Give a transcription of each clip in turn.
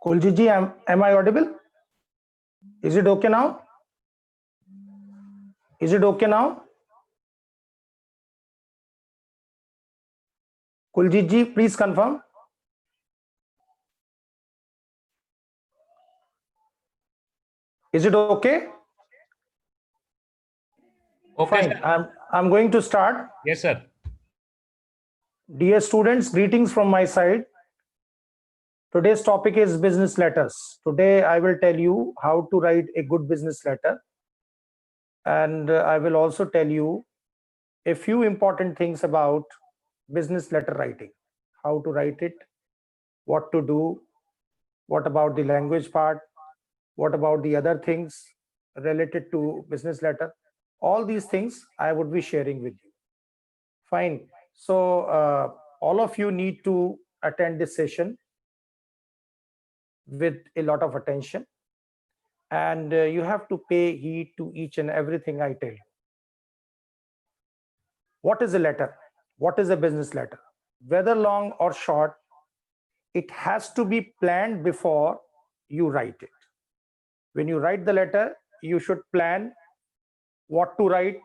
Kuljit ji, am I audible? Is it okay now? Is it okay now? Kuljit ji, please confirm. Is it okay? Okay, fine. sir. I'm going to start. Yes, sir. Dear students, greetings from my side. Today's topic is business letters. Today I will tell you how to write a good business letter, and I will also tell you a few important things about business letter writing. How to write it, what to do, what about the language part, what about the other things related to business letter. All these things I would be sharing with you. Fine. So all of you need to attend this session with a lot of attention, and you have to pay heed to each and everything I tell you. What is a letter? What is a business letter? Whether long or short, it has to be planned before you write it. When you write the letter, you should plan what to write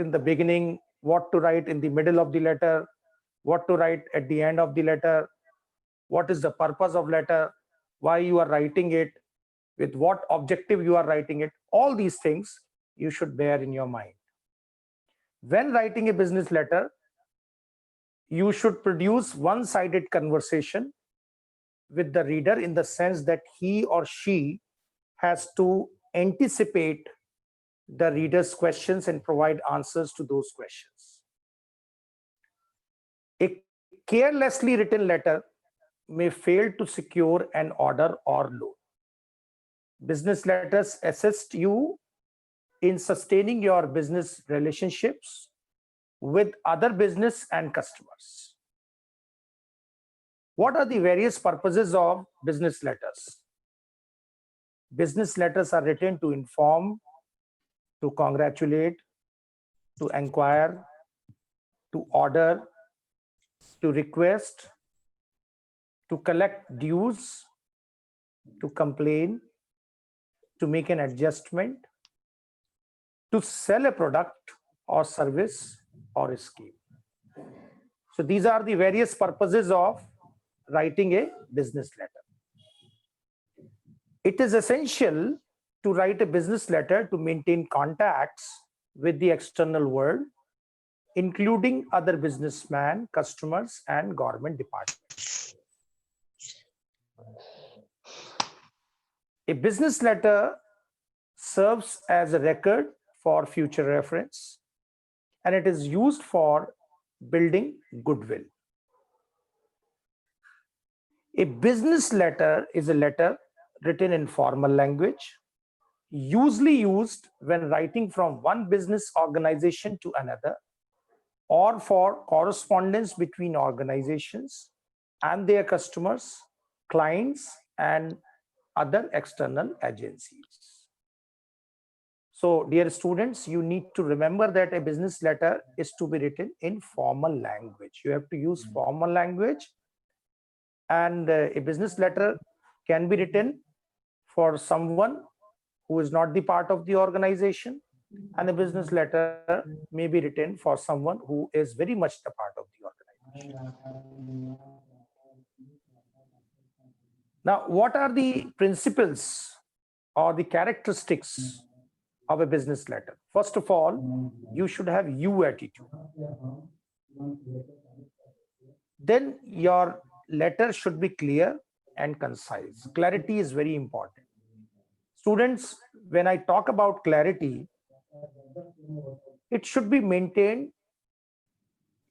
in the beginning, what to write in the middle of the letter, what to write at the end of the letter, what is the purpose of letter, why you are writing it, with what objective you are writing it. All these things you should bear in your mind. When writing a business letter, you should produce one-sided conversation with the reader, in the sense that he or she has to anticipate the reader's questions and provide answers to those questions. A carelessly written letter may fail to secure an order or loan. Business letters assist you in sustaining your business relationships with other business and customers. What are the various purposes of business letters? Business letters are written to inform, to congratulate, to inquire, to order, to request, to collect dues, to complain, to make an adjustment, to sell a product or service or a scheme. So these are the various purposes of writing a business letter. It is essential to write a business letter to maintain contacts with the external world, including other businessmen, customers, and government departments. A business letter serves as a record for future reference, and it is used for building goodwill. A business letter is a letter written in formal language, usually used when writing from one business organization to another, or for correspondence between organizations and their customers, clients, and other external agencies. So, dear students, you need to remember that a business letter is to be written in formal language. You have to use formal language, and a business letter can be written for someone who is not the part of the organization, and a business letter may be written for someone who is very much the part of the organization. Now, what are the principles or the characteristics of a business letter? First of all, you should have you attitude. Then your letter should be clear and concise. Clarity is very important. Students, when I talk about clarity, it should be maintained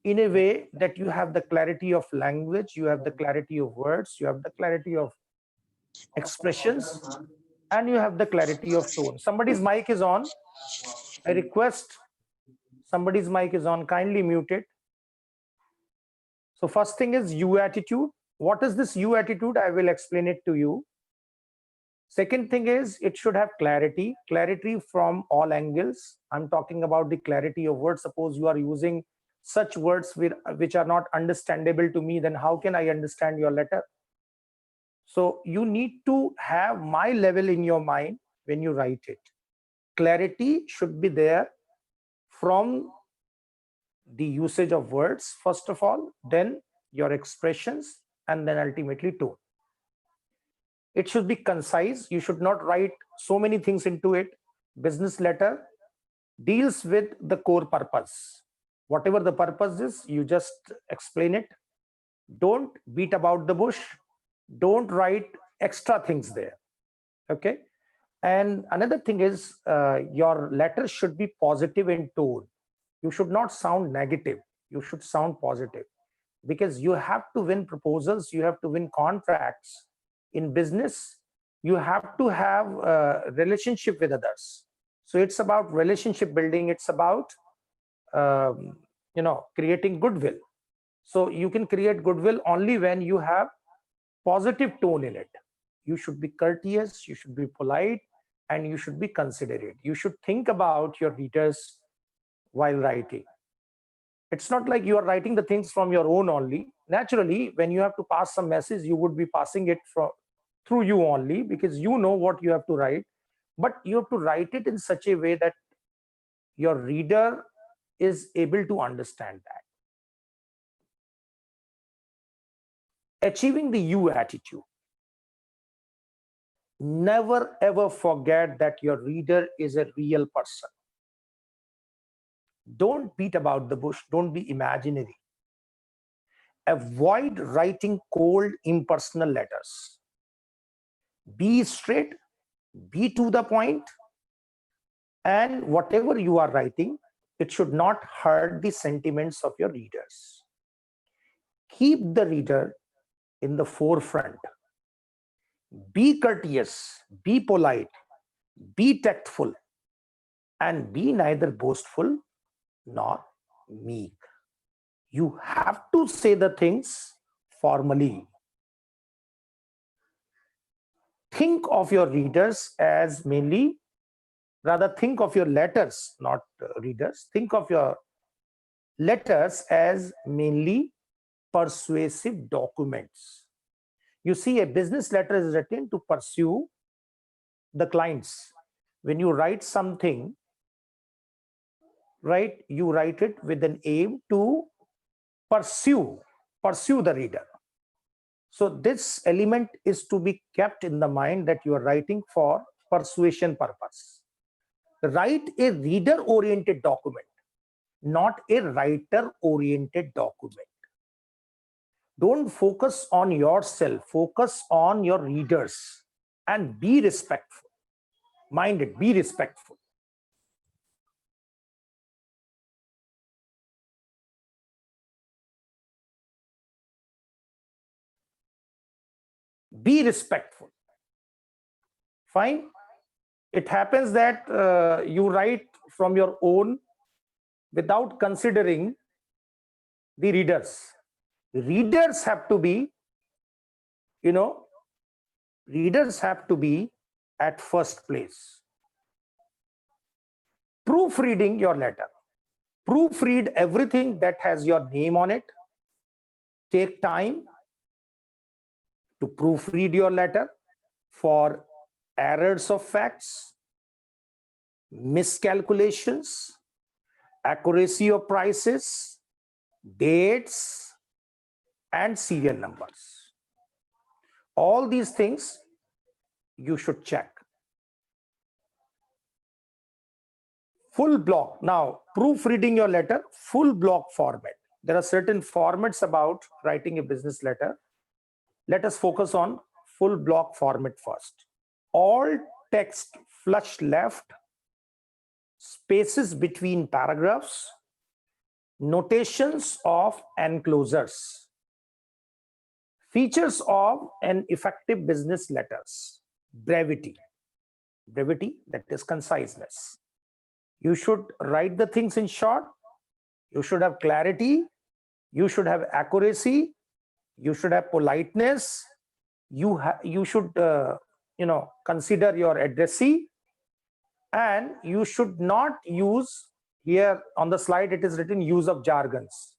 in a way that you have the clarity of language, you have the clarity of words, you have the clarity of expressions, and you have the clarity of tone. Somebody's mic is on. I request, somebody's mic is on, kindly mute it. So first thing is you attitude. What is this you attitude? I will explain it to you. Second thing is it should have clarity from all angles. I'm talking about the clarity of words. Suppose you are using such words which are not understandable to me, then how can I understand your letter? So you need to have my level in your mind when you write it. Clarity should be there from the usage of words, first of all, then your expressions, and then ultimately tone. It should be concise. You should not write so many things into it. Business letter deals with the core purpose. Whatever the purpose is, you just explain it. Don't beat about the bush. Don't write extra things there. Okay. And another thing is your letter should be positive in tone. You should not sound negative. You should sound positive, because you have to win proposals. You have to win contracts. In business, you have to have a relationship with others. So it's about relationship building. It's about creating goodwill. So you can create goodwill only when you have positive tone in it. You should be courteous, you should be polite, and you should be considerate. You should think about your readers while writing. It's not like you are writing the things from your own only. Naturally, when you have to pass some message, you would be passing it through you only, because you know what you have to write. But you have to write it in such a way that your reader is able to understand that. Achieving the you attitude. Never ever forget that your reader is a real person. Don't beat about the bush. Don't be imaginary. Avoid writing cold, impersonal letters. Be straight, be to the point, and whatever you are writing, it should not hurt the sentiments of your readers. Keep the reader in the forefront. Be courteous, be polite, be tactful, and be neither boastful nor meek. You have to say the things formally. Think of your readers as mainly, rather think of your letters, not readers. Think of your letters as mainly persuasive documents. You see, a business letter is written to pursue the clients. When you write something, right, you write it with an aim to pursue the reader. So this element is to be kept in the mind, that you are writing for persuasion purpose. Write a reader oriented document, not a writer oriented document. Don't focus on yourself, focus on your readers, and be respectful. Mind it, be respectful. Be respectful. Fine. It happens that you write from your own without considering the readers. Readers have to be, readers have to be at first place. Proofreading your letter. Proofread everything that has your name on it. Take time to proofread your letter for errors of facts, miscalculations, accuracy of prices, dates, and serial numbers. All these things you should check. Full block. Now, proofreading your letter, full block format. There are certain formats about writing a business letter. Let us focus on full block format first. All text flush left, spaces between paragraphs, notations of enclosures. Features of an effective business letters. Brevity. Brevity, that is conciseness. You should write the things in short. You should have clarity. You should have accuracy. You should have politeness. You should consider your addressee, and you should not use, here on the slide it is written use of jargons.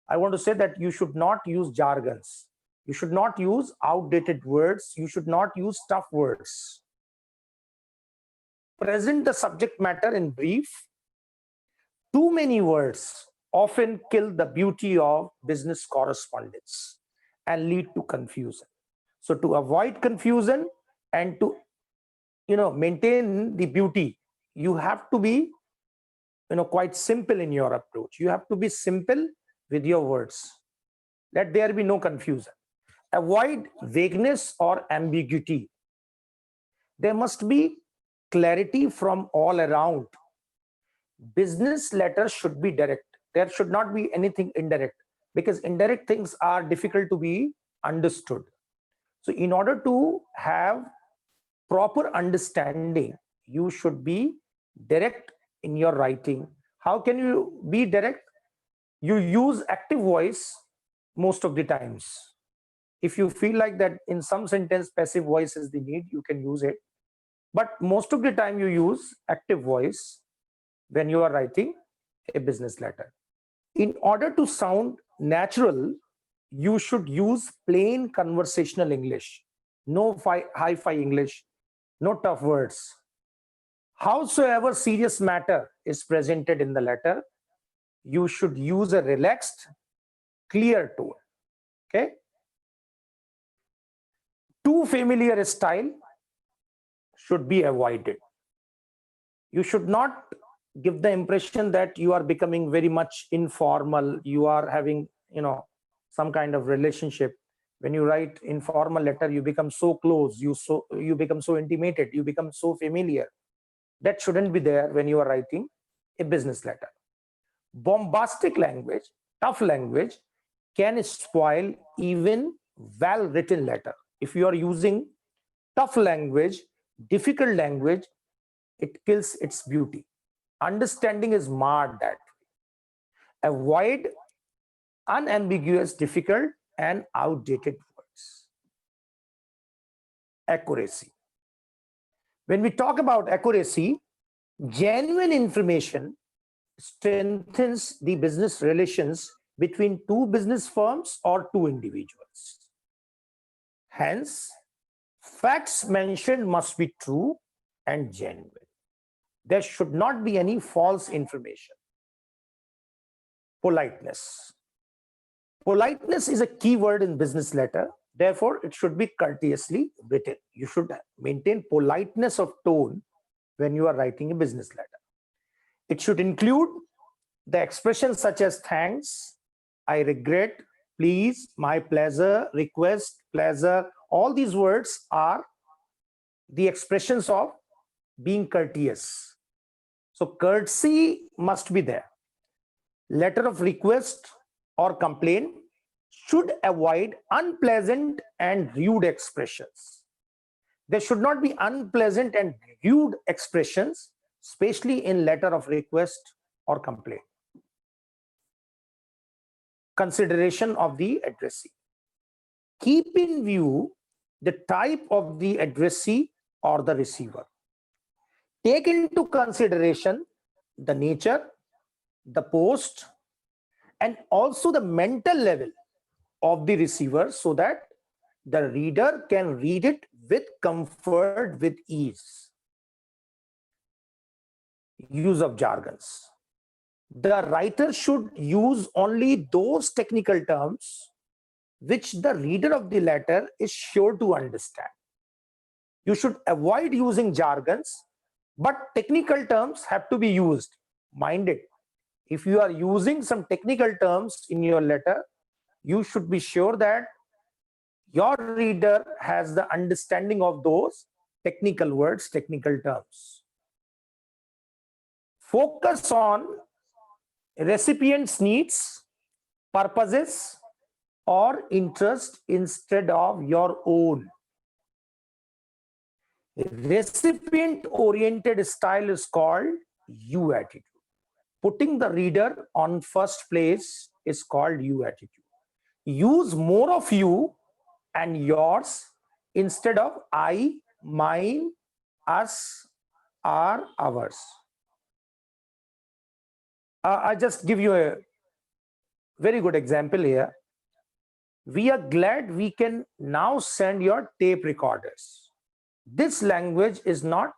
I want to say that you should not use jargons. You should not use outdated words. You should not use tough words. Present the subject matter in brief. Too many words often kill the beauty of business correspondence and lead to confusion. So to avoid confusion and to maintain the beauty, you have to be quite simple in your approach. You have to be simple with your words. Let there be no confusion. Avoid vagueness or ambiguity. There must be clarity from all around. Business letters should be direct. There should not be anything indirect, because indirect things are difficult to be understood. So in order to have proper understanding, you should be direct in your writing. How can you be direct? You use active voice most of the times. If you feel like that in some sentence passive voice is the need, you can use it. But most of the time you use active voice when you are writing a business letter. In order to sound natural, you should use plain conversational English. No hi-fi English, no tough words. Howsoever serious matter is presented in the letter, you should use a relaxed, clear tone. Okay? Too familiar a style should be avoided. You should not give the impression that you are becoming very much informal. You are having, some kind of relationship. When you write informal letter, you become so close. You become so intimated. You become so familiar. That shouldn't be there when you are writing a business letter. Bombastic language, tough language can spoil even well-written letter. If you are using tough language, difficult language, it kills its beauty. Understanding is marred that way. Avoid unambiguous, difficult, and outdated words. Accuracy. When we talk about accuracy, genuine information strengthens the business relations between two business firms or two individuals. Hence, facts mentioned must be true and genuine. There should not be any false information. Politeness. Politeness is a key word in business letter. Therefore, it should be courteously written. You should maintain politeness of tone when you are writing a business letter. It should include the expressions such as thanks, I regret, please, my pleasure, request, pleasure. All these words are the expressions of being courteous. So courtesy must be there. Letter of request or complaint should avoid unpleasant and rude expressions. There should not be unpleasant and rude expressions, especially in letter of request or complaint. Consideration of the addressee. Keep in view the type of the addressee or the receiver. Take into consideration the nature, the post, and also the mental level of the receiver so that the reader can read it with comfort, with ease. Use of jargons. The writer should use only those technical terms which the reader of the letter is sure to understand. You should avoid using jargons, but technical terms have to be used. Mind it. If you are using some technical terms in your letter, you should be sure that your reader has the understanding of those technical words, technical terms. Focus on recipient's needs, purposes, or interest instead of your own. Recipient-oriented style is called you attitude. Putting the reader on first place is called you attitude. Use more of you and yours instead of I, mine, us, our, ours. I just give you a very good example here. We are glad we can now send your tape recorders. This language is not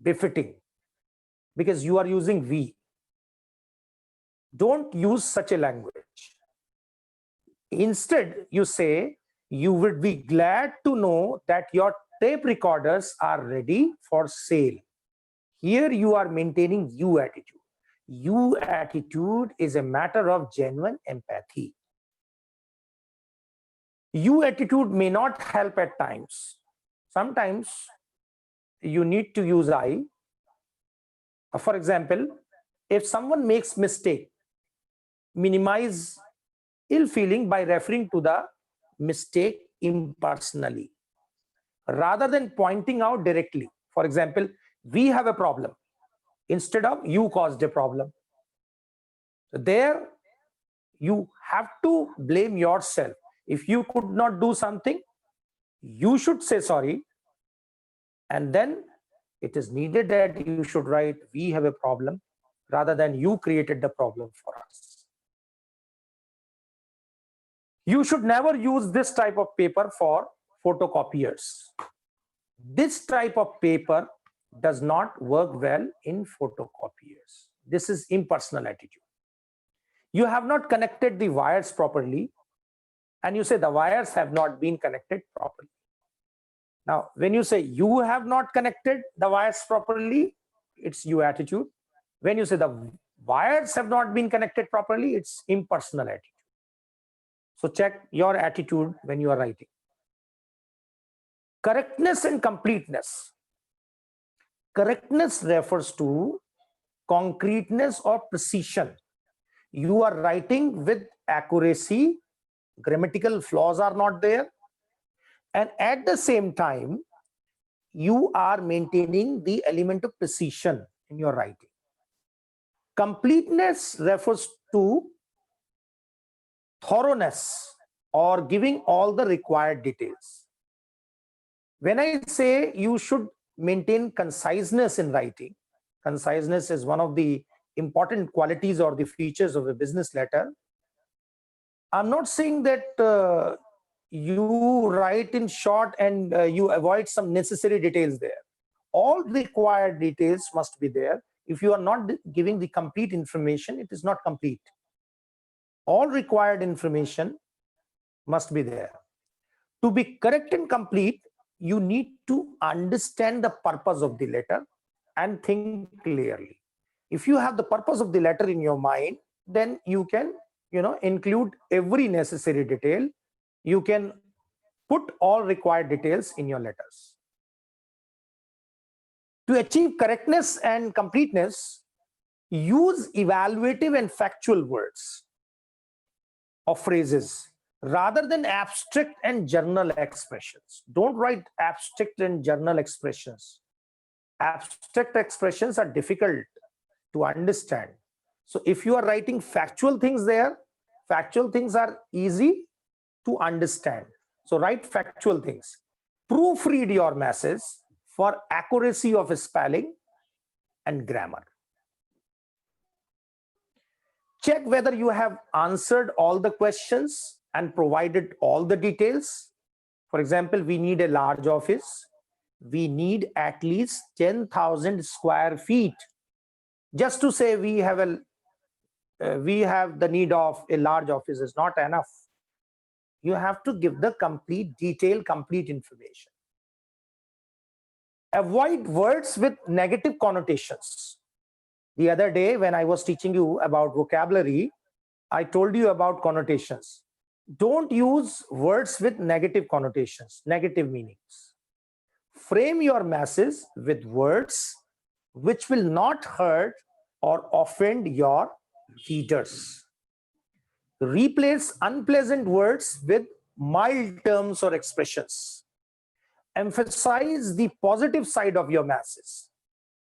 befitting because you are using we. Don't use such a language. Instead, you say, you would be glad to know that your tape recorders are ready for sale. Here you are maintaining you attitude. You attitude is a matter of genuine empathy. You attitude may not help at times. Sometimes you need to use I. For example, if someone makes mistake, minimize ill feeling by referring to the mistake impersonally rather than pointing out directly. For example, we have a problem instead of you caused a problem. So there you have to blame yourself. If you could not do something, you should say sorry, and then it is needed that you should write we have a problem rather than you created the problem for us. You should never use this type of paper for photocopiers. This type of paper does not work well in photocopiers. This is impersonal attitude. You have not connected the wires properly, and you say the wires have not been connected properly. Now, when you say you have not connected the wires properly, it's you attitude. When you say the wires have not been connected properly, it's impersonal attitude. So check your attitude when you are writing. Correctness and completeness. Correctness refers to concreteness or precision. You are writing with accuracy, grammatical flaws are not there, and at the same time, you are maintaining the element of precision in your writing. Completeness refers to thoroughness or giving all the required details. When I say you should maintain conciseness in writing, conciseness is one of the important qualities or the features of a business letter. I'm not saying that you write in short and you avoid some necessary details there. All required details must be there. If you are not giving the complete information, it is not complete. All required information must be there. To be correct and complete, you need to understand the purpose of the letter and think clearly. If you have the purpose of the letter in your mind, then you can include every necessary detail. You can put all required details in your letters. To achieve correctness and completeness, use evaluative and factual words or phrases rather than abstract and general expressions. Don't write abstract and general expressions. Abstract expressions are difficult to understand. So if you are writing factual things there, factual things are easy to understand. So write factual things. Proofread your message for accuracy of spelling and grammar. Check whether you have answered all the questions and provided all the details. For example, we need a large office. We need at least 10,000 square feet. Just to say we have the need of a large office is not enough. You have to give the complete detail, complete information. Avoid words with negative connotations. The other day when I was teaching you about vocabulary, I told you about connotations. Don't use words with negative connotations, negative meanings. Frame your message with words which will not hurt or offend your readers. Replace unpleasant words with mild terms or expressions. Emphasize the positive side of your message.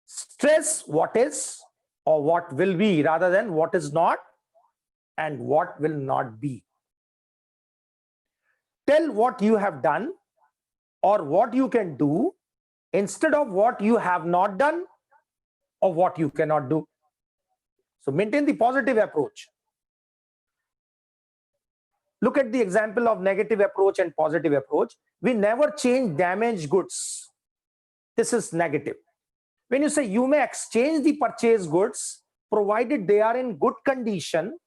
Stress what is or what will be rather than what is not and what will not be. Tell what you have done or what you can do instead of what you have not done or what you cannot do. So maintain the positive approach. Look at the example of negative approach and positive approach. We never change damaged goods. This is negative. When you say you may exchange the purchased goods provided they are in good condition,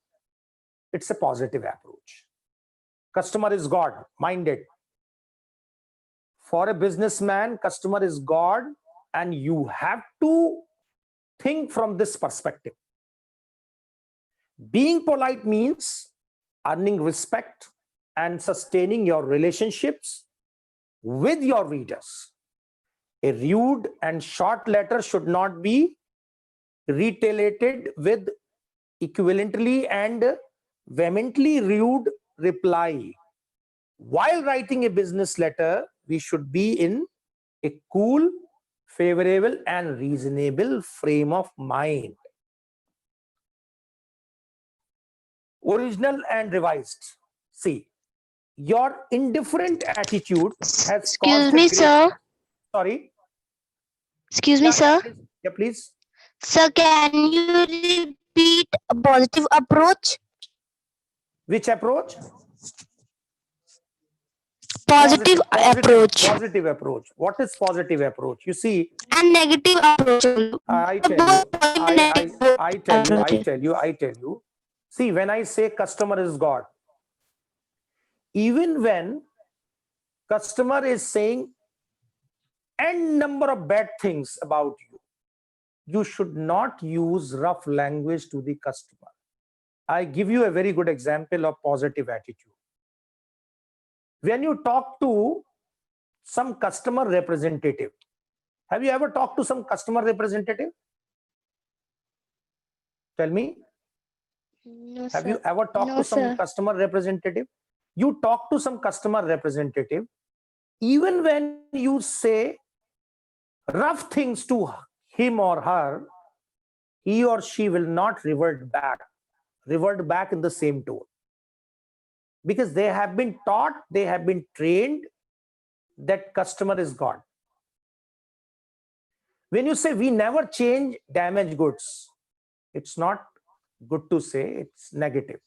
it's a positive approach. Customer is God, mind it. For a businessman, customer is God, and you have to think from this perspective. Being polite means earning respect and sustaining your relationships with your readers. A rude and short letter should not be retaliated with equivalently and vehemently rude reply. While writing a business letter, we should be in a cool, favorable, and reasonable frame of mind. Original and revised. See, your indifferent attitude has Excuse caused a me, great... sir. Sorry. Excuse me, sir. Please. Yeah, please. Sir, can you repeat a positive approach? Which approach? Positive approach. Positive approach. What is positive approach? You see, And negative approach. I tell you. See, when I say customer is God, even when customer is saying n number of bad things about you, you should not use rough language to the customer. I give you a very good example of positive attitude. When you talk to some customer representative, have you ever talked to some customer representative? Tell me. No, have sir. you ever talked to some customer representative? You talk to some customer representative, even when you say rough things to him or her, he or she will not revert back in the same tone, because they have been taught, they have been trained that customer is God. When you say we never change damaged goods, it's not good to say, it's negative.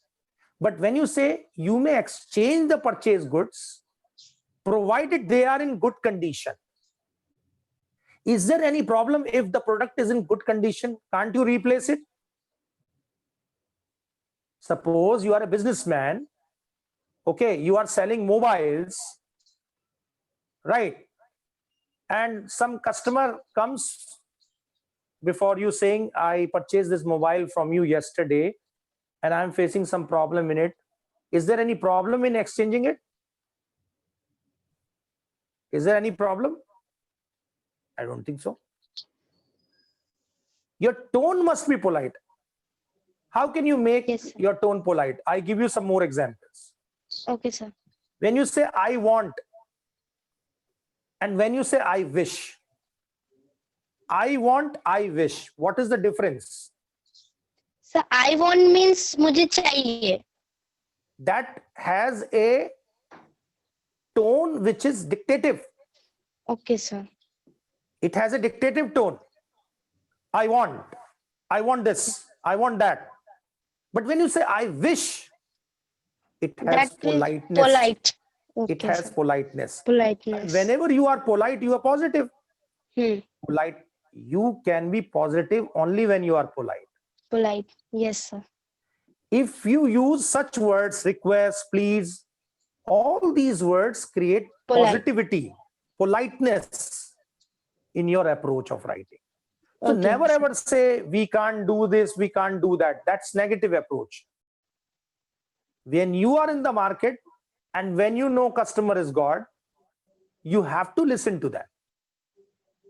But when you say you may exchange the purchased goods provided they are in good condition, is there any problem if the product is in good condition? Can't you replace it? Suppose you are a businessman, okay, you are selling mobiles, right? And some customer comes before you saying, I purchased this mobile from you yesterday and I'm facing some problem in it. Is there any problem in exchanging it? Is there any problem? I don't think so. Your tone must be polite. How can you make your tone polite? I give you some more examples. Okay, sir. When you say I want and when you say I wish, I want, I wish, what is the difference? Sir, I want means मुझे चाहिए. That has a tone which is dictative. Okay, sir. It has a dictative tone. I want this, I want that. But when you say I wish, it has politeness. Polite. Okay, it has sir. politeness. Politeness. Whenever you are polite, you are positive. Polite. You can be positive only when you are polite. Polite. Yes, sir. If you use such words, request, please, all these words create positivity, politeness in your approach of writing. So never ever say we can't do this, we can't do that. That's negative approach. When you are in the market and when you know customer is God, you have to listen to them.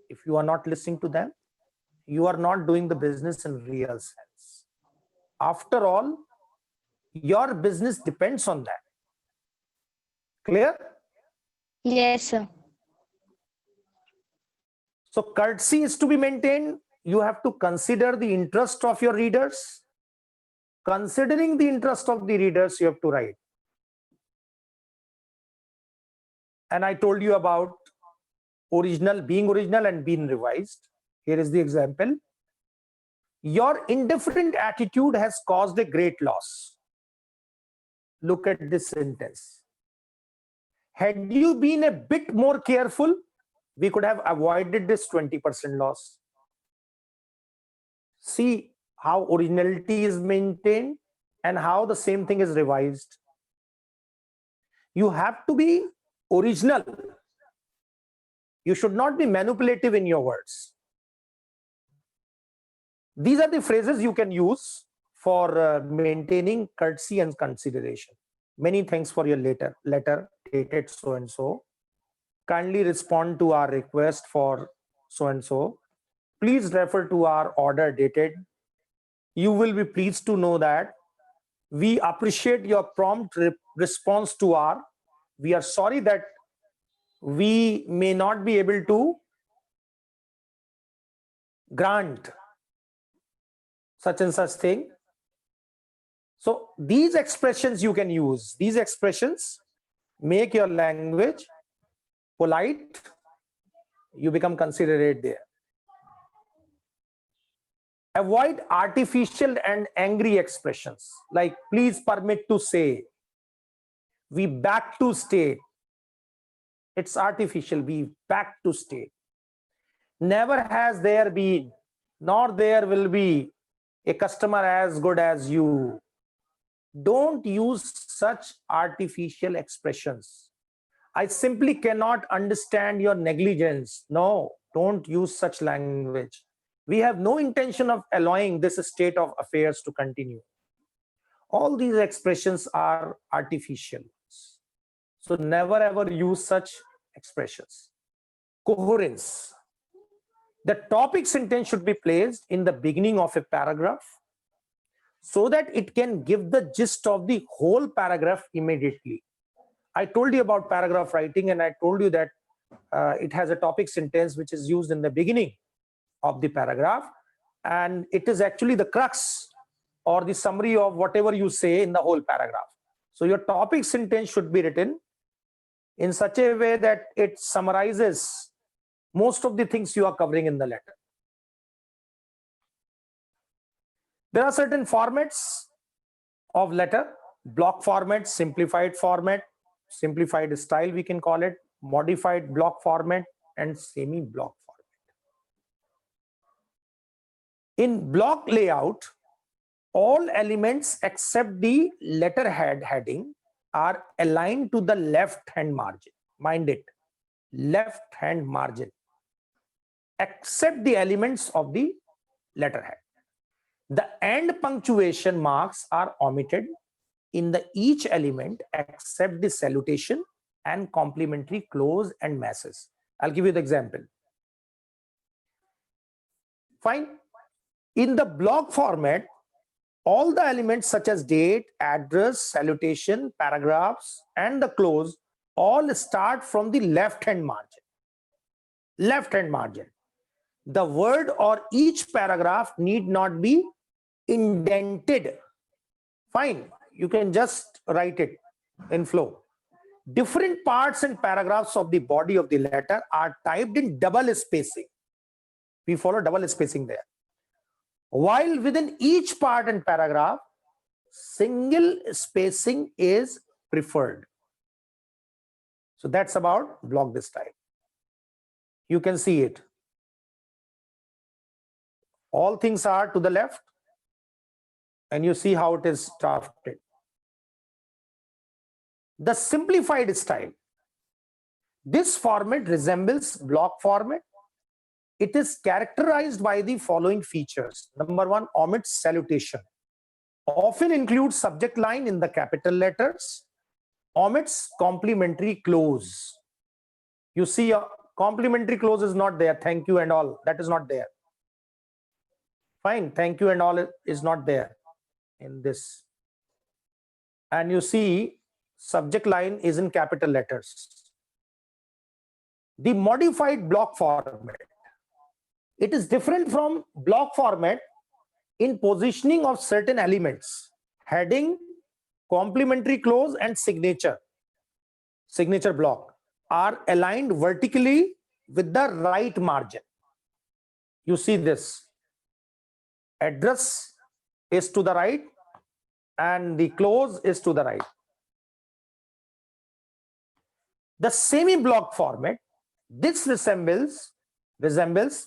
If you are not listening to them, you are not doing the business in real sense. After all, your business depends on that. Clear? Yes, sir. So courtesy is to be maintained. You have to consider the interest of your readers. Considering the interest of the readers, you have to write. And I told you about being original and being revised. Here is the example. Your indifferent attitude has caused a great loss. look at this sentence. Had you been a bit more careful, we could have avoided this 20% loss. See how originality is maintained and how the same thing is revised. You have to be original. You should not be manipulative in your words. These are the phrases you can use for maintaining courtesy and consideration. Many thanks for your letter dated so and so. Kindly respond to our request for so and so. Please refer to our order dated. You will be pleased to know that we appreciate your prompt response to our. We are sorry that we may not be able to grant such and such thing. So these expressions you can use. These expressions make your language polite. You become considerate there. Avoid artificial and angry expressions like please permit to say, we back to state. It's artificial. We back to state. Never has there been, nor there will be a customer as good as you. Don't use such artificial expressions. I simply cannot understand your negligence. No, don't use such language. We have no intention of allowing this state of affairs to continue. All these expressions are artificial. So never ever use such expressions. Coherence. The topic sentence should be placed in the beginning of a paragraph so that it can give the gist of the whole paragraph immediately. I told you about paragraph writing and I told you that it has a topic sentence which is used in the beginning of the paragraph, and it is actually the crux or the summary of whatever you say in the whole paragraph. So your topic sentence should be written in such a way that it summarizes most of the things you are covering in the letter. There are certain formats of letter: block format, simplified style we can call it, modified block format, and semi-block format. In block layout, all elements except the letterhead heading are aligned to the left-hand margin. Mind it, left-hand margin, except the elements of the letterhead. The end punctuation marks are omitted in each element except the salutation and complimentary close and masses. I'll give you the example. Fine. In the block format, all the elements such as date, address, salutation, paragraphs, and the close all start from the left-hand margin. Left-hand margin. The word or each paragraph need not be indented. Fine. You can just write it in flow. Different parts and paragraphs of the body of the letter are typed in double spacing. We follow double spacing there. While within each part and paragraph, single spacing is preferred. So that's about block this type. You can see it. All things are to the left, and you see how it is drafted. The simplified style. This format resembles block format. It is characterized by the following features. Number one, omits salutation. Often includes subject line in the capital letters. Omits complimentary close. You see, a complimentary close is not there. Thank you and all. That is not there. Fine. Thank you and all is not there in this. And you see, subject line is in capital letters. The modified block format. It is different from block format in positioning of certain elements: heading, complimentary close, and signature. Signature block are aligned vertically with the right margin. You see this. Address is to the right and the close is to the right. The semi-block format, this resembles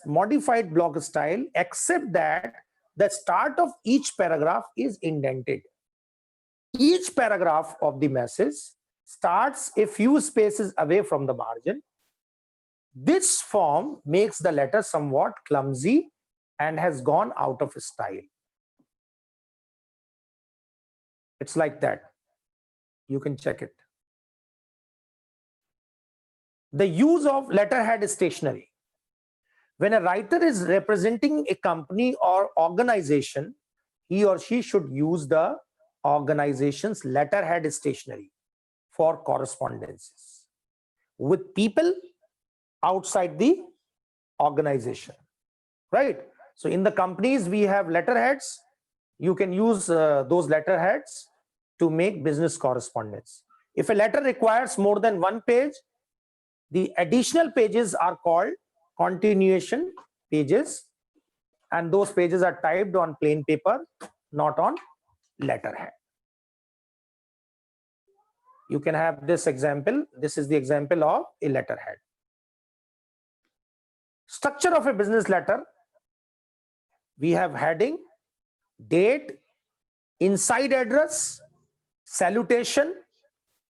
modified block style, except that the start of each paragraph is indented. Each paragraph of the message starts a few spaces away from the margin. This form makes the letter somewhat clumsy and has gone out of style. It's like that. You can check it. The use of letterhead stationery. When a writer is representing a company or organization, he or she should use the organization's letterhead stationery for correspondences with people outside the organization, right? So in the companies, we have letterheads. You can use those letterheads to make business correspondence. If a letter requires more than one page, the additional pages are called continuation pages, and those pages are typed on plain paper, not on letterhead. You can have this example. This is the example of a letterhead. Structure of a business letter. We have heading, date, inside address, salutation,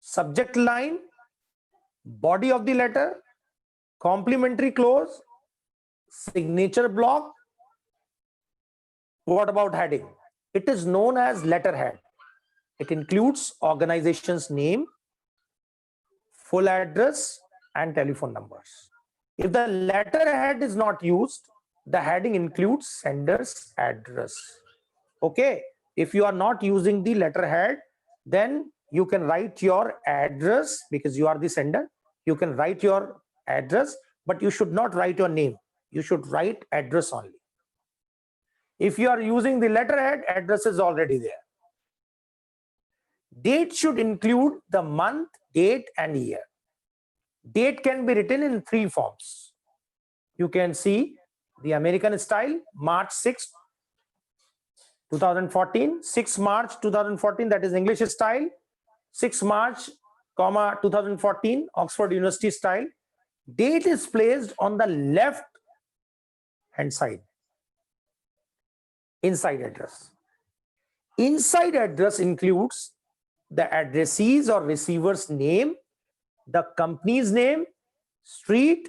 subject line, body of the letter, complimentary clause, signature block. What about heading? It is known as letterhead. It includes organization's name, full address, and telephone numbers. If the letterhead is not used, the heading includes sender's address. Okay, if you are not using the letterhead, then you can write your address because you are the sender. You can write your address, but you should not write your name. You should write address only. If you are using the letterhead, address is already there. Date should include the month, date, and year. Date can be written in three forms. You can see the American style, March 6, 2014, 6 March 2014, that is English style, 6 March, 2014, Oxford University style. Date is placed on the left hand side, inside address. Inside address includes the addressee's or receiver's name, the company's name, street,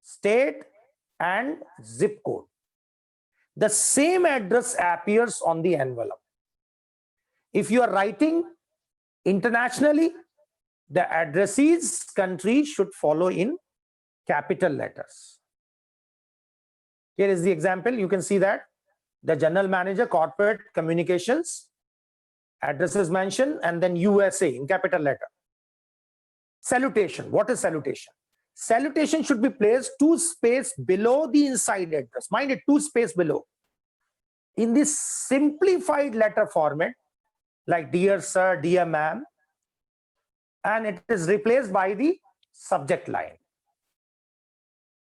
state, and zip code. The same address appears on the envelope. If you are writing internationally, the addressee's country should follow in capital letters. Here is the example. You can see that the general manager, corporate communications, address is mentioned, and then USA in capital letter. Salutation. What is salutation? Salutation should be placed 2 spaces below the inside address. Mind it, 2 spaces below. In this simplified letter format, like dear sir, dear ma'am, and it is replaced by the subject line.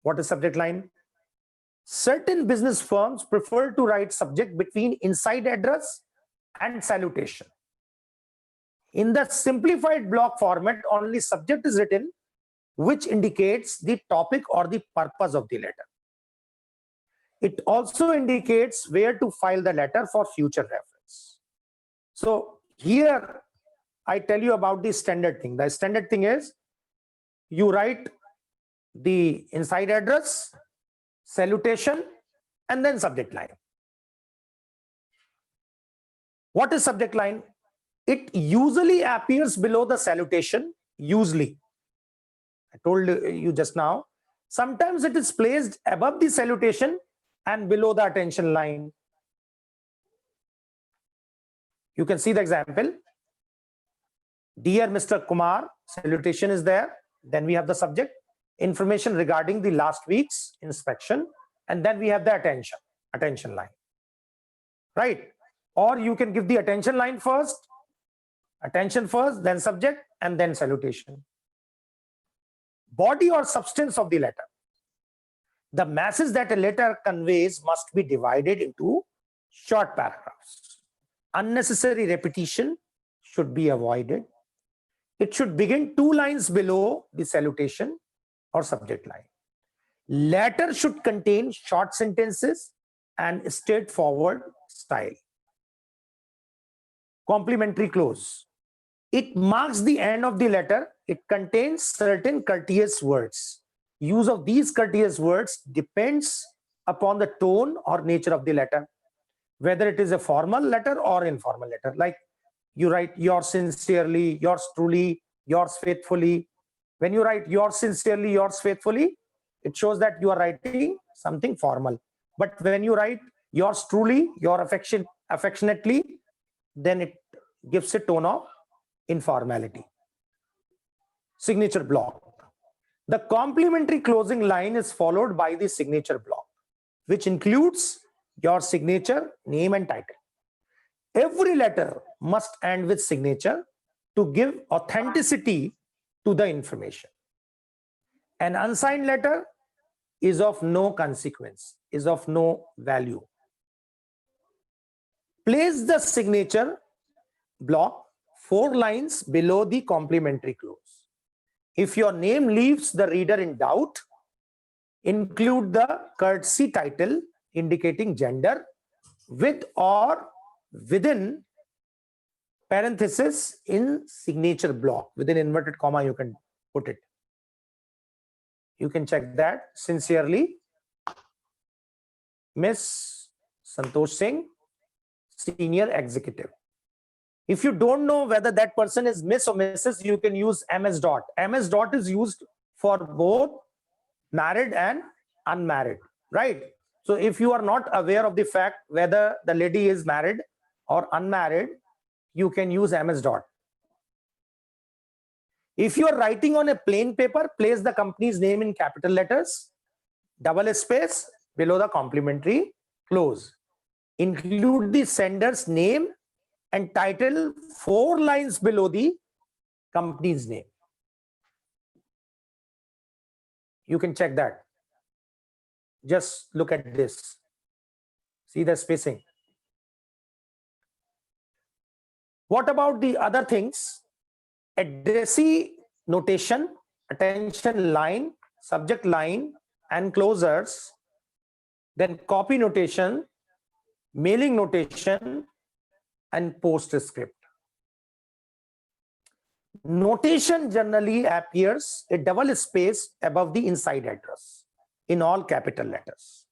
What is subject line? Certain business firms prefer to write subject between inside address and salutation. In the simplified block format, only subject is written, which indicates the topic or the purpose of the letter. It also indicates where to file the letter for future reference. So here I tell you about the standard thing. The standard thing is you write the inside address, salutation, and then subject line. What is subject line? It usually appears below the salutation, usually. I told you just now. Sometimes it is placed above the salutation and below the attention line. You can see the example. Dear Mr. Kumar, salutation is there. Then we have the subject, information regarding the last week's inspection, and then we have the attention line, right? Or you can give the attention line first, attention first, then subject, and then salutation. Body or substance of the letter. The message that a letter conveys must be divided into short paragraphs. Unnecessary repetition should be avoided. It should begin 2 lines below the salutation or subject line. Letter should contain short sentences and straightforward style. Complimentary close. It marks the end of the letter. It contains certain courteous words. Use of these courteous words depends upon the tone or nature of the letter, whether it is a formal letter or informal letter. Like you write yours sincerely, yours truly, yours faithfully. When you write yours sincerely, yours faithfully, it shows that you are writing something formal. But when you write yours truly, your affectionately, then it gives a tone of informality. Signature block. The complimentary closing line is followed by the signature block, which includes your signature, name, and title. Every letter must end with signature to give authenticity to the information. An unsigned letter is of no consequence, is of no value. Place the signature block 4 lines below the complimentary close. If your name leaves the reader in doubt, include the courtesy title indicating gender with or within parenthesis in signature block. Within inverted comma, you can put it. You can check that. Sincerely, Miss Santosh Singh, Senior Executive. If you don't know whether that person is Miss or Mrs., you can use MS dot. MS dot is used for both married and unmarried, right? So if you are not aware of the fact whether the lady is married or unmarried, you can use MS dot. If you are writing on a plain paper, place the company's name in capital letters, double space below the complimentary close. Include the sender's name and title 4 lines below the company's name. You can check that. Just look at this. See the spacing. What about the other things? Addressee notation, attention line, subject line, and closers, then copy notation, mailing notation, and postscript. Notation generally appears a double space above the inside address in all capital letters.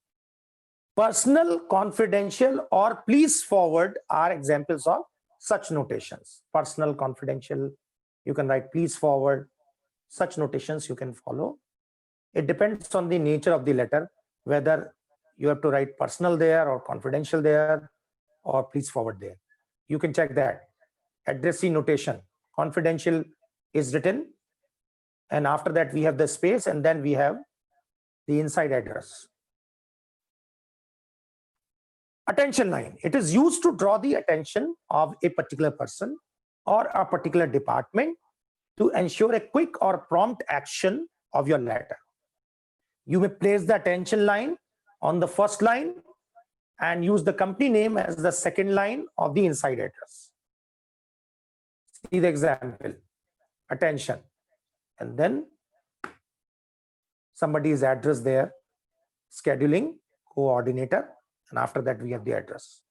Personal, confidential, or please forward are examples of such notations. Personal, confidential, you can write please forward. Such notations you can follow. It depends on the nature of the letter, whether you have to write personal there or confidential there or please forward there. You can check that. Addressee notation, confidential is written, and after that we have the space, and then we have the inside address. Attention line. It is used to draw the attention of a particular person or a particular department to ensure a quick or prompt action of your letter. You may place the attention line on the first line and use the company name as the second line of the inside address. See the example. Attention. And then somebody's address there, scheduling coordinator, and after that we have the address.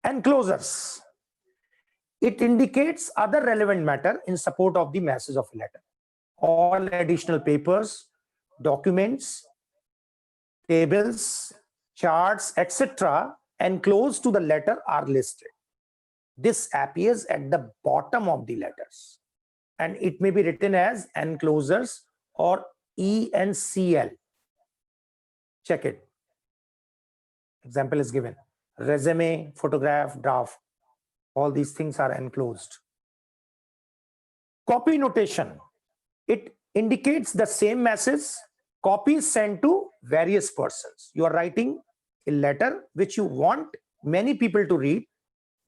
And closers. It indicates other relevant matter in support of the message of a letter. All additional papers, documents, tables, charts, etc. enclosed to the letter are listed. This appears at the bottom of the letters, and it may be written as enclosures or ENCL. Check it. Example is given. Resume, photograph, draft. All these things are enclosed. Copy notation. It indicates the same message. Copies sent to various persons. You are writing a letter which you want many people to read.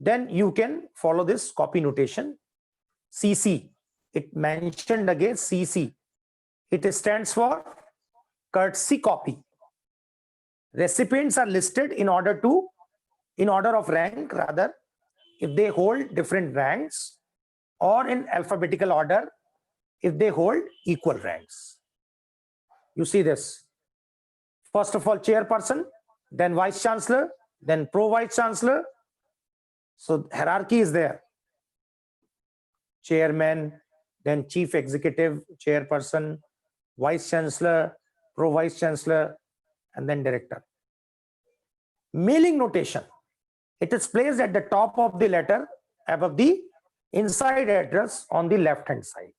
Then you can follow this copy notation. CC. It mentioned again CC. It stands for courtesy copy. Recipients are listed in order of rank rather. If they hold different ranks or in alphabetical order if they hold equal ranks. You see this. First of all, chairperson, then vice chancellor, then pro vice chancellor. So hierarchy is there. Chairman, then chief executive, chairperson, vice chancellor, pro vice chancellor, and then director. Mailing notation. It is placed at the top of the letter above the inside address on the left hand side.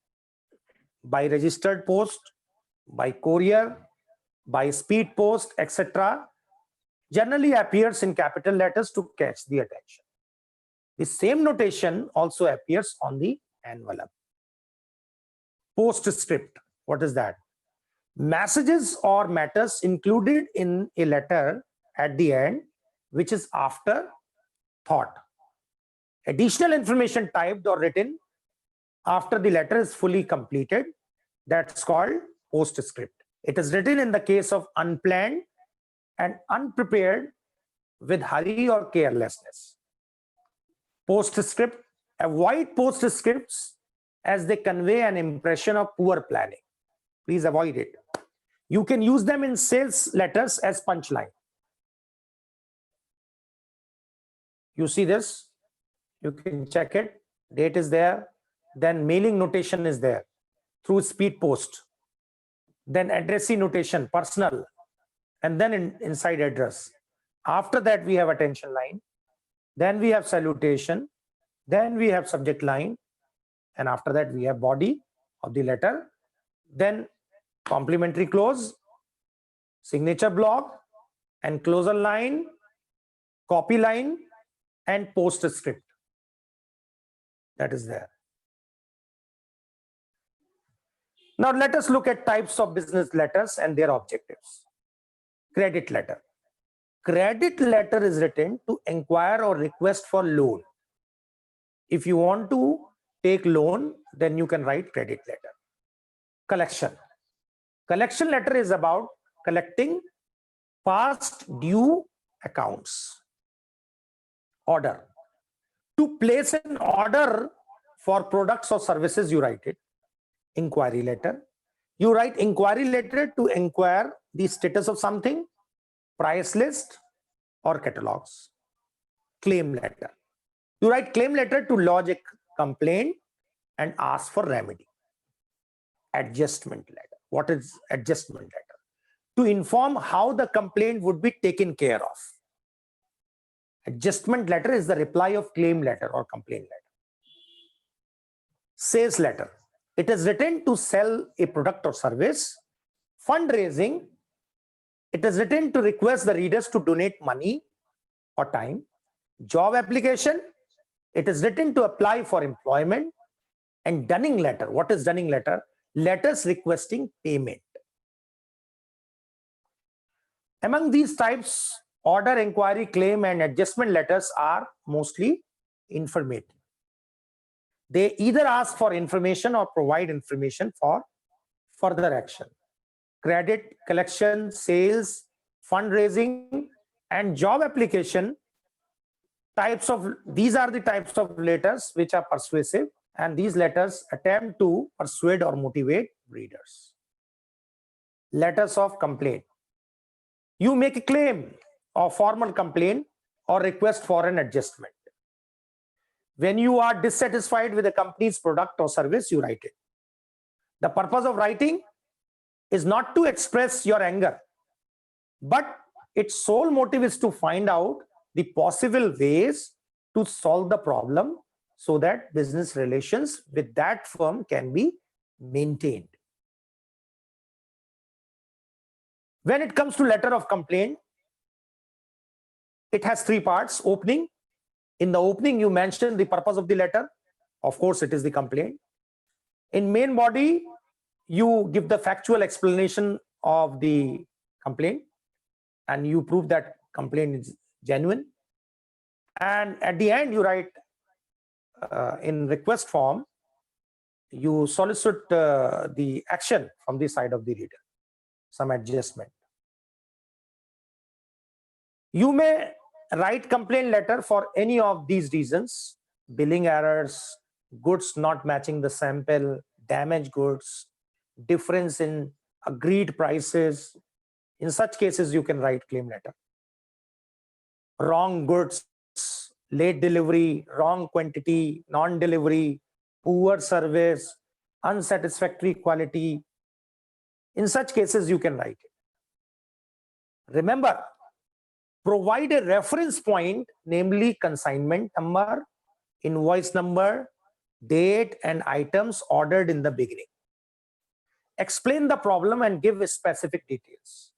By registered post, by courier, by speed post, etc. generally appears in capital letters to catch the attention. The same notation also appears on the envelope. Postscript. What is that? Messages or matters included in a letter at the end, which is after thought. Additional information typed or written after the letter is fully completed, that's called postscript. It is written in the case of unplanned and unprepared with hurry or carelessness. Postscript. Avoid postscripts as they convey an impression of poor planning. Please avoid it. You can use them in sales letters as punchline. You see this? You can check it. Date is there. Then mailing notation is there through speed post. Then addressee notation, personal, and then inside address. After that, we have attention line. Then we have salutation. Then we have subject line. And after that, we have body of the letter. Then complimentary close, signature block, and closer line, copy line, and postscript. That is there. Now let us look at types of business letters and their objectives. Credit letter. Credit letter is written to inquire or request for loan. If you want to take loan, then you can write credit letter. Collection. Collection letter is about collecting past due accounts. Order. To place an order for products or services, you write it. Inquiry letter. You write inquiry letter to inquire the status of something, price list, or catalogs. Claim letter. You write claim letter to lodge a complaint and ask for remedy. Adjustment letter. What is adjustment letter? To inform how the complaint would be taken care of. Adjustment letter is the reply of claim letter or complaint letter. Sales letter. It is written to sell a product or service. Fundraising. It is written to request the readers to donate money or time. Job application. It is written to apply for employment. And dunning letter. What is dunning letter? Letters requesting payment. Among these types, order, inquiry, claim, and adjustment letters are mostly informative. They either ask for information or provide information for further action. Credit, collection, sales, fundraising, and job application these are the types of letters which are persuasive, and these letters attempt to persuade or motivate readers. Letters of complaint. You make a claim or formal complaint or request for an adjustment. When you are dissatisfied with a company's product or service, you write it. The purpose of writing is not to express your anger, but its sole motive is to find out the possible ways to solve the problem so that business relations with that firm can be maintained. When it comes to letter of complaint, it has three parts. Opening. In the opening, you mention the purpose of the letter. Of course, it is the complaint. In main body, you give the factual explanation of the complaint and you prove that complaint is genuine. And at the end, you write in request form, you solicit the action from the side of the reader, some adjustment. You may write complaint letter for any of these reasons: billing errors, goods not matching the sample, damaged goods, difference in agreed prices. In such cases, you can write claim letter. Wrong goods, late delivery, wrong quantity, non-delivery, poor service, unsatisfactory quality. In such cases, you can write it. Remember, provide a reference point, namely consignment number, invoice number, date, and items ordered in the beginning. Explain the problem and give specific details.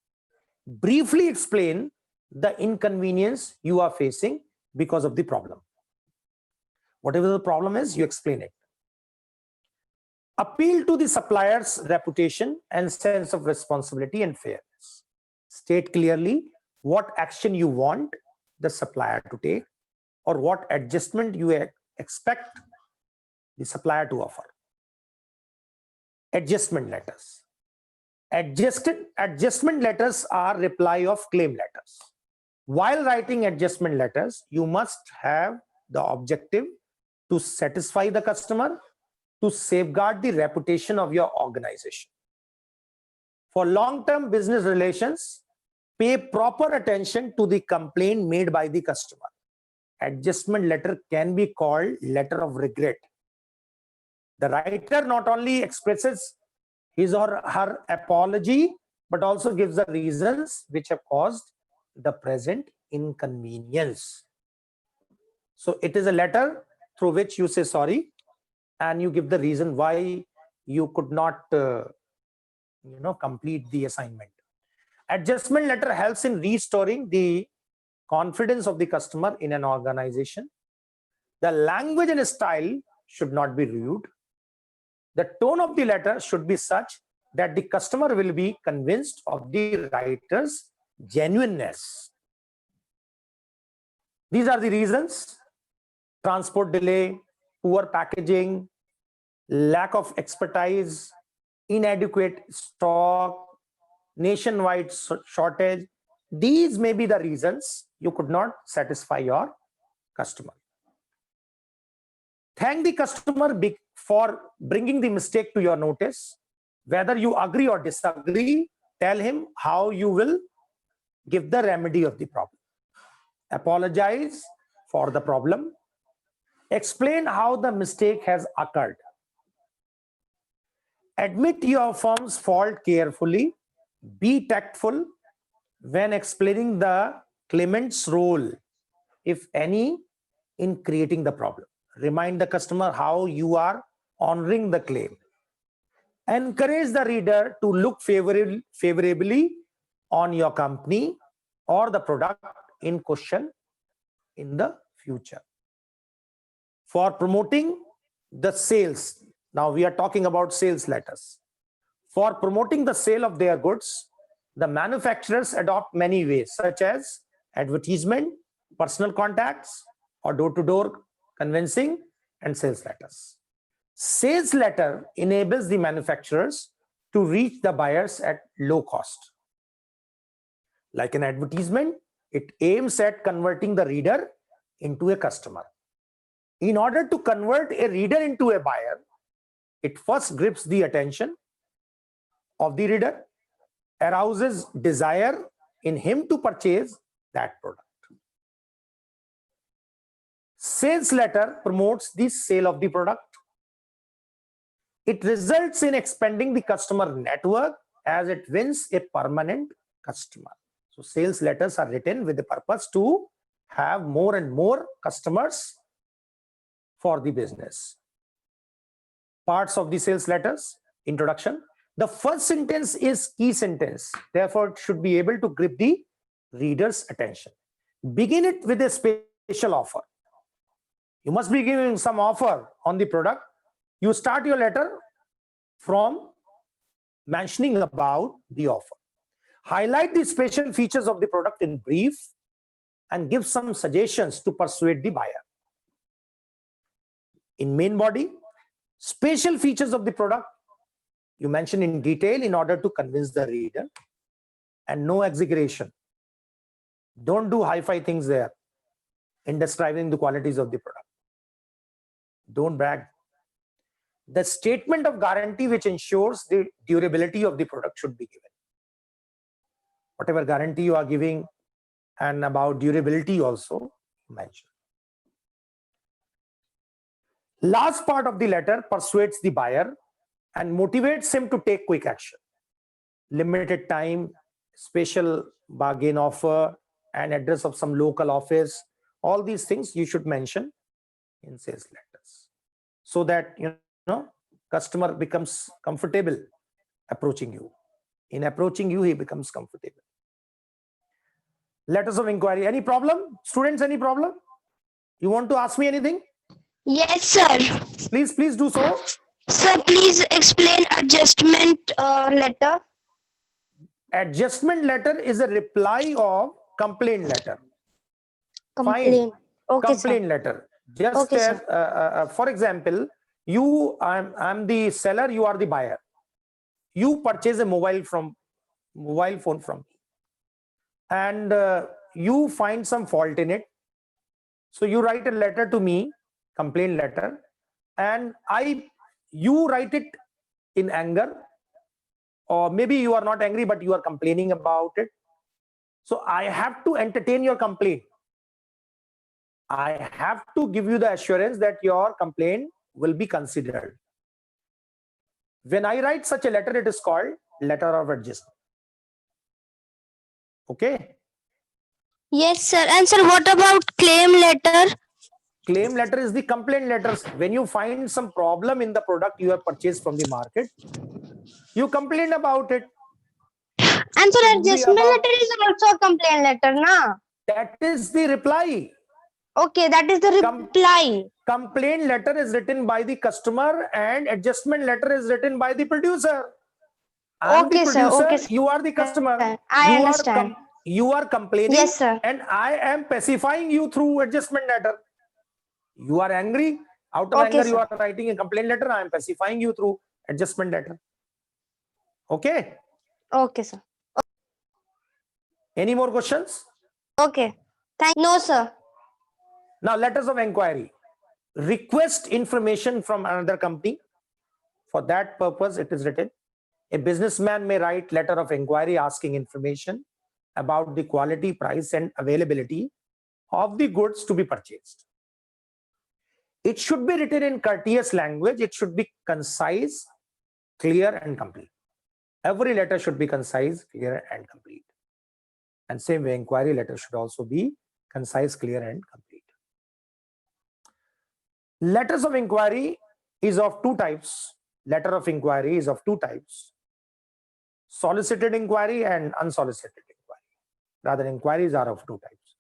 Briefly explain the inconvenience you are facing because of the problem. Whatever the problem is, you explain it. Appeal to the supplier's reputation and sense of responsibility and fairness. State clearly what action you want the supplier to take or what adjustment you expect the supplier to offer. Adjustment letters. Adjustment letters are reply of claim letters. While writing adjustment letters, you must have the objective to satisfy the customer, to safeguard the reputation of your organization. For long-term business relations, pay proper attention to the complaint made by the customer. Adjustment letter can be called letter of regret. The writer not only expresses his or her apology, but also gives the reasons which have caused the present inconvenience. So it is a letter through which you say sorry and you give the reason why you could not complete the assignment. Adjustment letter helps in restoring the confidence of the customer in an organization. The language and style should not be rude. The tone of the letter should be such that the customer will be convinced of the writer's genuineness. These are the reasons: transport delay, poor packaging, lack of expertise, inadequate stock, nationwide shortage. These may be the reasons you could not satisfy your customer. Thank the customer for bringing the mistake to your notice. Whether you agree or disagree, tell him how you will give the remedy of the problem. Apologize for the problem. Explain how the mistake has occurred. Admit your firm's fault carefully. Be tactful when explaining the claimant's role, if any, in creating the problem. Remind the customer how you are honoring the claim. Encourage the reader to look favorably on your company or the product in question in the future. For promoting the sales, now we are talking about sales letters. For promoting the sale of their goods, the manufacturers adopt many ways, such as advertisement, personal contacts, or door-to-door convincing, and sales letters. Sales letter enables the manufacturers to reach the buyers at low cost. Like an advertisement, it aims at converting the reader into a customer. In order to convert a reader into a buyer, it first grips the attention of the reader, arouses desire in him to purchase that product. Sales letter promotes the sale of the product. It results in expanding the customer network as it wins a permanent customer. So sales letters are written with the purpose to have more and more customers for the business. Parts of the sales letters: introduction. The first sentence is key sentence, therefore it should be able to grip the reader's attention. Begin it with a special offer. You must be giving some offer on the product. You start your letter from mentioning about the offer. Highlight the special features of the product in brief and give some suggestions to persuade the buyer. In main body, special features of the product you mention in detail in order to convince the reader, and no exaggeration. Don't do hi-fi things there in describing the qualities of the product. Don't brag The statement of guarantee which ensures the durability of the product should be given. Whatever guarantee you are giving and about durability also mention. Last part of the letter persuades the buyer and motivates him to take quick action. Limited time, special bargain offer, and address of some local office. All these things you should mention in sales letters so that customer becomes comfortable approaching you. In approaching you, he becomes comfortable. Letters of inquiry. Any problem? Students, any problem? You want to ask me anything? Yes, sir. Please do so. Sir, please explain adjustment letter. Adjustment letter is a reply of complaint letter. Complaint. Fine. Okay, Complaint sir. letter. Just Okay, as, for example, I'm the seller, you are the buyer. You purchase a mobile phone from me, and you find some fault in it. So you write a letter to me, complaint letter, and you write it in anger, or maybe you are not angry, but you are complaining about it. So I have to entertain your complaint. I have to give you the assurance that your complaint will be considered. When I write such a letter, it is called letter of adjustment. Okay? Yes, sir. And sir, what about claim letter? Claim letter is the complaint letters. When you find some problem in the product you have purchased from the market, you complain about it. And sir, adjustment letter is also a complaint letter, na? That is the reply. Okay, that is the reply. Complaint letter is written by the customer and adjustment letter is written by the producer. I am the producer, sir. You are the customer. I understand. You are complaining, yes, sir. And I am pacifying you through adjustment letter. You are angry. Out of anger, sir. You are writing a complaint letter. I am pacifying you through adjustment letter. Okay? Okay, sir. Any more questions? Okay. No, sir. Now, letters of inquiry. Request information from another company. For that purpose, it is written. A businessman may write letter of inquiry asking information about the quality, price, and availability of the goods to be purchased. It should be written in courteous language. It should be concise, clear, and complete. Every letter should be concise, clear, and complete. And same way, inquiry letter should also be concise, clear, and complete. Letters of inquiry is of two types. Letter of inquiry is of two types. Solicited inquiry and unsolicited inquiry. Rather, inquiries are of two types.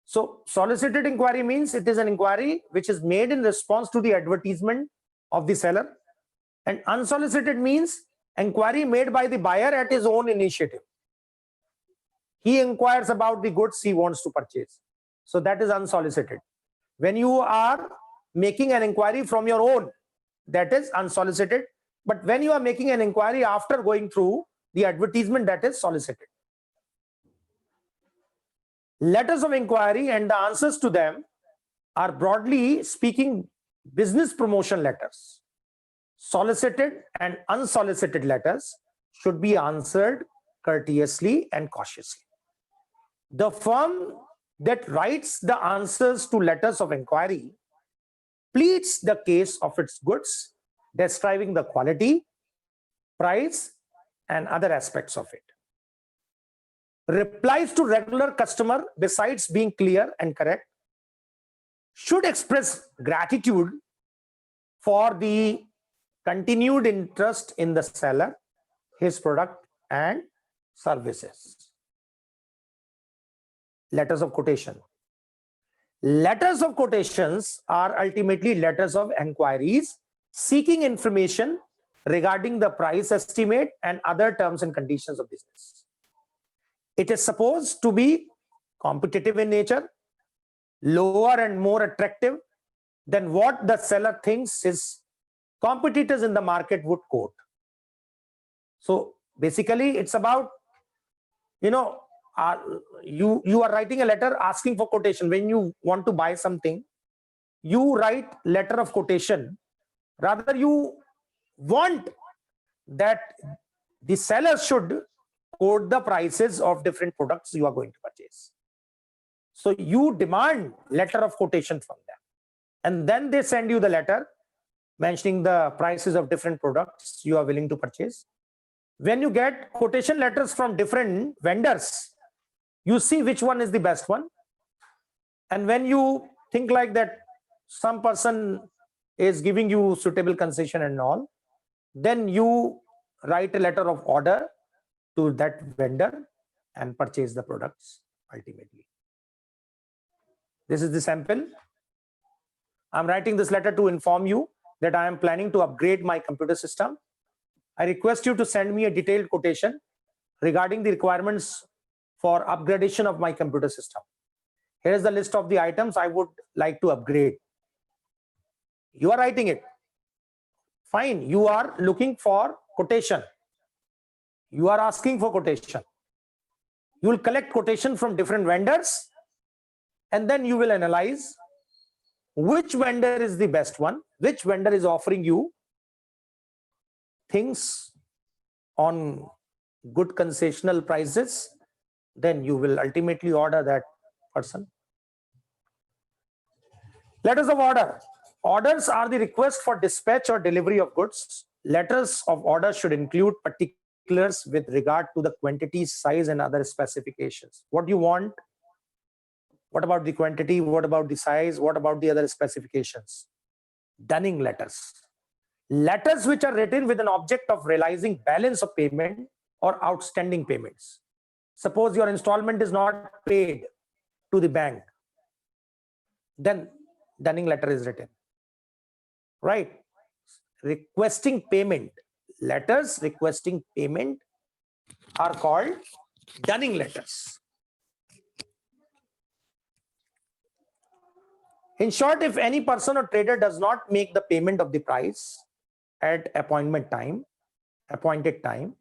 So, solicited inquiry means it is an inquiry which is made in response to the advertisement of the seller. And unsolicited means inquiry made by the buyer at his own initiative. He inquires about the goods he wants to purchase. So, that is unsolicited. When you are making an inquiry from your own, that is unsolicited. But when you are making an inquiry after going through the advertisement, that is solicited. Letters of inquiry and the answers to them are, broadly speaking, business promotion letters. Solicited and unsolicited letters should be answered courteously and cautiously. The firm that writes the answers to letters of inquiry pleads the case of its goods, describing the quality, price, and other aspects of it. Replies to regular customer, besides being clear and correct, should express gratitude for the continued interest in the seller, his product, and services. Letters of quotation. Letters of quotations are ultimately letters of inquiries seeking information regarding the price estimate and other terms and conditions of business. It is supposed to be competitive in nature, lower and more attractive than what the seller thinks his competitors in the market would quote. So basically, it's about, you are writing a letter asking for quotation. When you want to buy something, you write letter of quotation. Rather, you want that the seller should quote the prices of different products you are going to purchase. So you demand letter of quotation from them, and then they send you the letter mentioning the prices of different products you are willing to purchase. When you get quotation letters from different vendors, you see which one is the best one. And when you think like that some person is giving you suitable concession and all, then you write a letter of order to that vendor and purchase the products ultimately. This is the sample. I'm writing this letter to inform you that I am planning to upgrade my computer system. I request you to send me a detailed quotation regarding the requirements for upgradation of my computer system. Here is the list of the items I would like to upgrade. You are writing it. Fine. You are looking for quotation. You are asking for quotation. You will collect quotation from different vendors, and then you will analyze which vendor is the best one, which vendor is offering you things on good concessional prices. Then you will ultimately order that person. Letters of order. Orders are the request for dispatch or delivery of goods. Letters of order should include particulars with regard to the quantity, size, and other specifications. What do you want? What about the quantity? What about the size? What about the other specifications? Dunning letters. Letters which are written with an object of realizing balance of payment or outstanding payments. Suppose your installment is not paid to the bank, then Dunning letter is written. Right? Requesting payment. Letters requesting payment are called Dunning letters. In short, if any person or trader does not make the payment of the price at appointed time,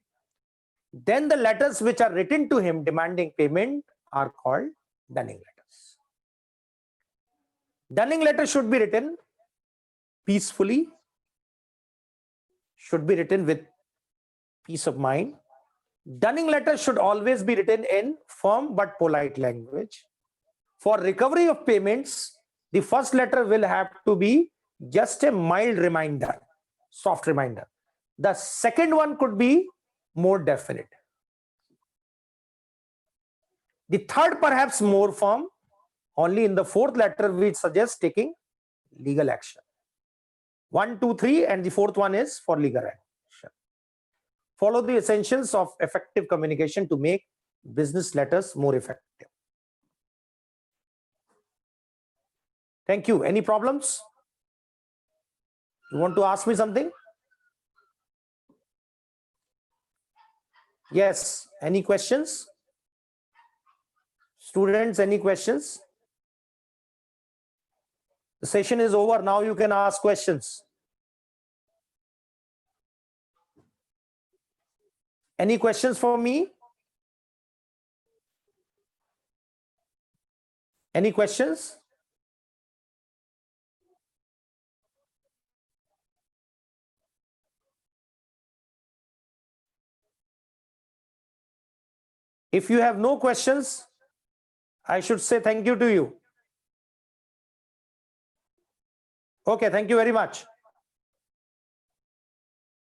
then the letters which are written to him demanding payment are called Dunning letters. Dunning letter should be written peacefully, should be written with peace of mind. Dunning letter should always be written in firm but polite language. For recovery of payments, the first letter will have to be just a mild reminder, soft reminder. The second one could be more definite. The third perhaps more firm. Only in the fourth letter we suggest taking legal action. 1, 2, 3, and the fourth one is for legal action. Follow the essentials of effective communication to make business letters more effective. Thank you. Any problems? You want to ask me something? Yes. Any questions? Students, any questions? The session is over. Now you can ask questions. Any questions for me? Any questions? If you have no questions, I should say thank you to you. Okay, thank you very much.